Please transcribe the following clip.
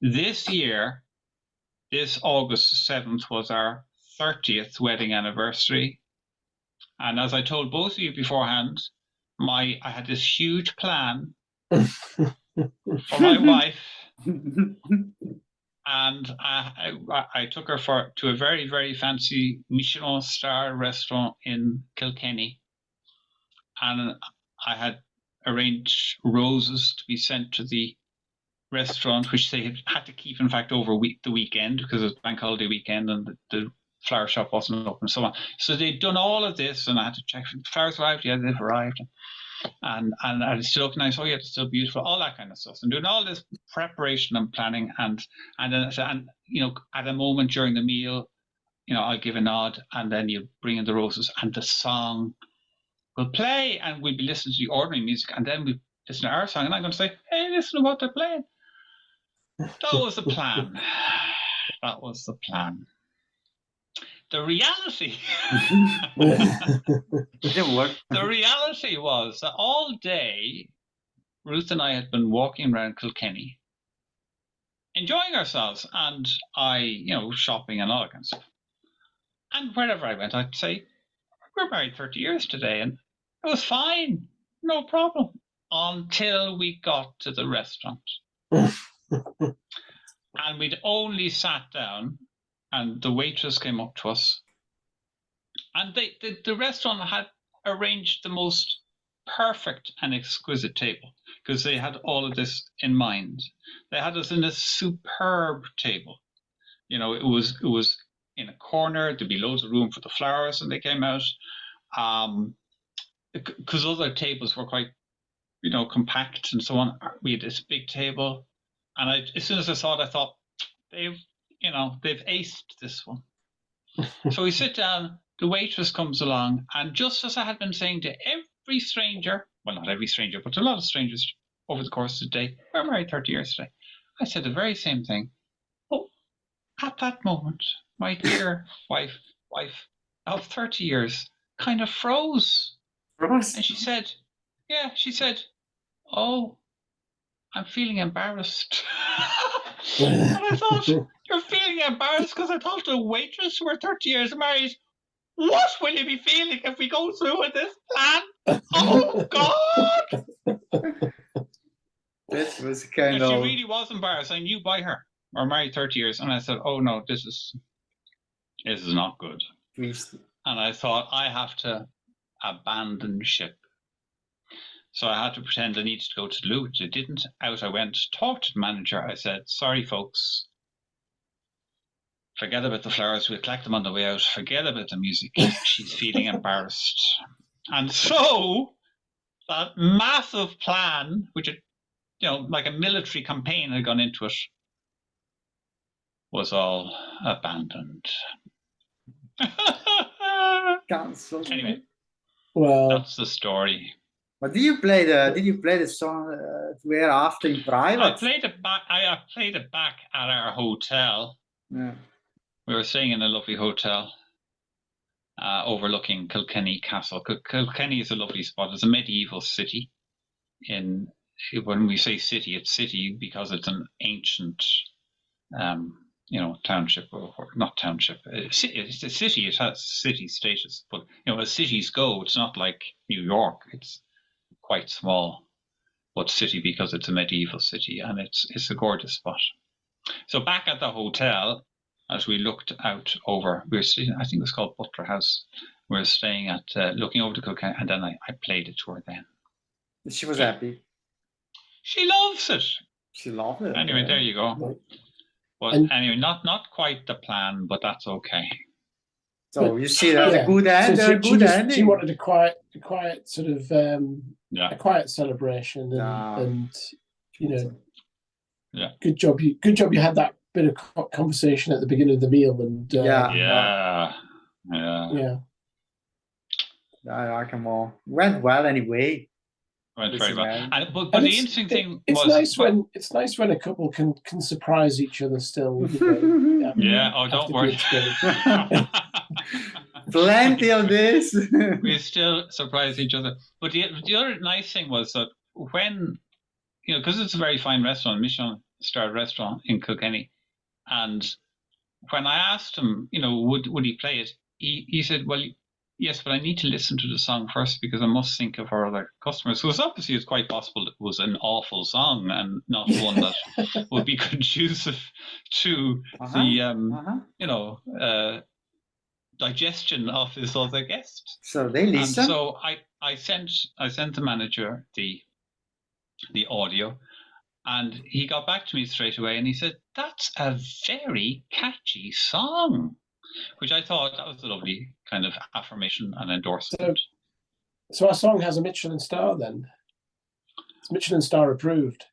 This year, this August 7th was our 30th wedding anniversary. And as I told both of you beforehand, I had this huge plan for my wife, and I took her to a very, very fancy Michelin star restaurant in Kilkenny, and I had arranged roses to be sent to the restaurant, which they had to keep, in fact, over the weekend because it was bank holiday weekend and the flower shop wasn't open and so on. So they'd done all of this, and I had to check if the flowers arrived. Yeah, they've arrived. And I still look nice. Oh, yeah, it's still beautiful. All that kind of stuff, and doing all this preparation and planning, and then at a moment during the meal, I'll give a nod, and then you bring in the roses, and the song will play, and we'll be listening to the ordinary music, and then we listen to our song, and I'm going to say, "Hey, listen to what they're playing." That was the plan. That was the plan. The reality. The reality was that all day, Ruth and I had been walking around Kilkenny, enjoying ourselves, and shopping and all that kind of stuff. And wherever I went, I'd say, "We're married 30 years today," and it was fine, no problem, until we got to the restaurant. And we'd only sat down, and the waitress came up to us, and the restaurant had arranged the most perfect and exquisite table because they had all of this in mind. They had us in a superb table. It was in a corner. There'd be loads of room for the flowers when they came out, because other tables were quite, compact and so on. We had this big table, and as soon as I saw it, I thought, they've aced this one. So we sit down, the waitress comes along, and just as I had been saying to every stranger, well, not every stranger, but a lot of strangers over the course of the day, we're married 30 years today, I said the very same thing. Oh, at that moment, my dear wife of 30 years kind of froze. And she said, "Oh, I'm feeling embarrassed." And I thought, "You're feeling embarrassed because I talked to a waitress who are 30 years married. What will you be feeling if we go through with this plan? Oh, God!" This was kind of... She really was embarrassed. I knew by her. We're married 30 years. And I said, "Oh, no, this is not good." And I thought, I have to abandon ship. So I had to pretend I needed to go to the loo, which I didn't. Out I went, talked to the manager. I said, "Sorry, folks. Forget about the flowers. We'll collect them on the way out. Forget about the music. She's feeling embarrassed." And so that massive plan, which had, like a military campaign had gone into it, was all abandoned. Cancelled. Anyway, well, that's the story. But did you play the song where after in private? I played it back. I played it back at our hotel. Yeah. We were staying in a lovely hotel overlooking Kilkenny Castle. Kilkenny is a lovely spot. It's a medieval city. When we say city, it's city because it's an ancient, township, or not township. It's a city. It has city status, but as cities go, it's not like New York. It's quite small, but city because it's a medieval city, and it's a gorgeous spot. So back at the hotel, as we looked out over, we were sitting, I think it was called Butler House. We were staying at, looking over the Kilkenny, and then I played it to her then. She was happy. She loves it. She loved it. Anyway, there you go. But anyway, not quite the plan, but that's okay. So you see that a good end, so good ending. She wanted a quiet sort of a quiet celebration, and good job you had that bit of conversation at the beginning of the meal, and yeah. Come on, went well anyway. Went very well. But the interesting thing was it's nice when a couple can surprise each other still. Yeah. Oh, don't worry. Plenty of this. We still surprise each other. But the other nice thing was that when, because it's a very fine restaurant, Michelin star restaurant in Kilkenny. And when I asked him, would he play it, he said, well, yes, but I need to listen to the song first because I must think of our other customers. So obviously it's quite possible it was an awful song and not one that would be conducive to the digestion of his other guest. So they listen. And so I sent the manager the audio, and he got back to me straight away and he said, that's a very catchy song, which I thought that was a lovely kind of affirmation and endorsement. So our song has a Michelin star then? It's Michelin star approved.